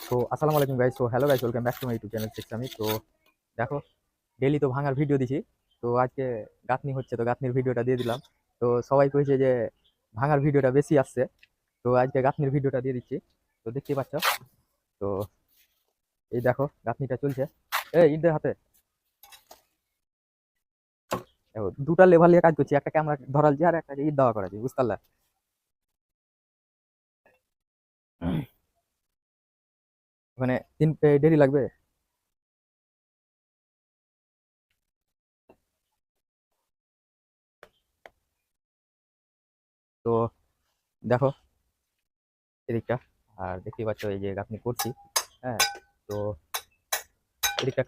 তো আসসালামু আলাইকুম গাইস। তো hello guys, welcome back to my YouTube channel six আমি। তো দেখো, ডেইলি তো ভাঙার ভিডিও দিছি। তো আজকে গাঁথনি হচ্ছে, তো গাঁথনির ভিডিওটা দিয়ে দিলাম। তো সবাই কইছে যে ভাঙার ভিডিওটা বেশি আসছে, তো আজকে গাঁথনির ভিডিওটা দিয়ে দিচ্ছি। তো দেখতেই পাচ্ছ। তো এই দেখো গাঁথনিটা চলছে। ঈদের হাতে দেখো, দুটা লেভেল নিয়ে কাজ করছি, একটা ক্যামেরা ধরাল যে আর একটা ঈদ দেওয়া করা যায়, বুঝতে পারলা? ওখানে দেরি লাগবে। তো দেখো এদিকটা, আর দেখতেই পাচ্ছ এই যে গাঁথনি করছি। হ্যাঁ, তো এদিকটা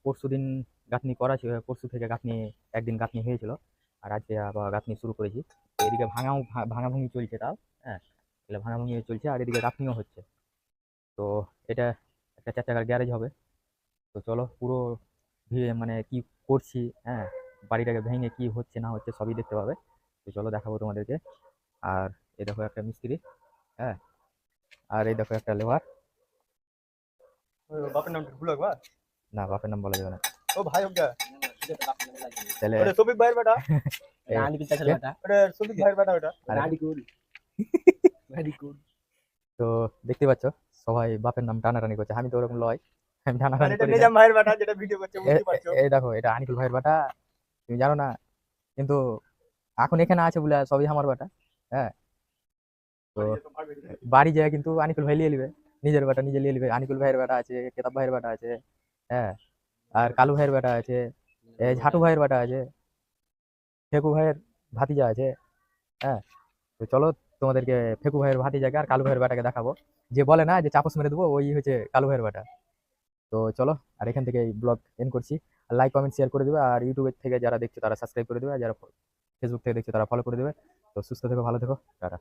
পরশু দিন গাঁথনি করা ছিল, পরশু থেকে গাঁথনি একদিন গাঁথনি হয়েছিল, আর আজকে আবার গাঁথনি শুরু করেছি। তো এদিকে ভাঙাভুঙি চলছে তাও। হ্যাঁ, এগুলো ভাঙাভুঙি চলছে, আর এদিকে গাঁথনিও হচ্ছে। তো এটা একটা 4 চাকার গ্যারেজ হবে। তো চলো পুরো মানে কি করছি, হ্যাঁ, বাড়িটাকে ভেঙে কি হচ্ছে না হচ্ছে সবই দেখতে পাবে। তো চলো দেখাবো তোমাদেরকে। আর এই দেখো একটা মিস্ত্রি, হ্যাঁ, আর এই দেখো একটা লেবার। বাপের নামটা ভুল একবার। না, বাপের নাম বলা যাবে না। ও ভাই হোক গা। তাহলে ওটা সবিক ভাইয়ের বেটা। এ, রানী পিতা ছেলে বেটা ওটা সবিক ভাইয়ের বেটা ওটা। রানী কুল রানী কুল তো দেখতে পাচ্ছ সবাই বাপের নাম টানাটানি করছে, আমি তো ওরকম লয়, আমি আর টানাটানি এটা করি না। নিজাম ভাইয়ের বেটা যেটা ভিডিও করছে বুঝতে পারছো। এই দেখো এটা আনিকুল ভাইয়ের বাটা, তুমি জানো না, কিন্তু এখন এখানে আছে বলে সবই আমার বাটা। হ্যাঁ, তো বাড়ি যায় কিন্তু আনিকুল ভাই লিয়ে নিবে, নিজের বাটা নিজে লিয়ে নিবে। আনিকুল ভাইয়ের বাটা আছে, কেতাব ভাইয়ের বাটা আছে, হ্যাঁ, আর কালু ভাইয়ের বাটা আছে, এই ঝাটু ভাইয়ের বাটা আছে, ফেকু ভাইয়ের ভাতিজা আছে। হ্যাঁ, তো চলো তোমাদেরকে ফেকু ভাইয়ের ভাতিজাকে আর কালু ভাইয়ের বাটাকে দেখাবো। যে বলে না যে চাপস মেরে দেবো, ওই হচ্ছে কালু ভাইয়ের বাটা। তো চলো, আর এখান থেকে এই ব্লগ এন্ড করছি। লাইক কমেন্ট শেয়ার করে দেবে, আর ইউটিউব থেকে যারা দেখছো তারা সাবস্ক্রাইব করে দেবে, আর যারা ফেসবুক থেকে দেখছো তারা ফলো করে দেবে। তো সুস্থ থেকো, ভালো থেকো, টাটা।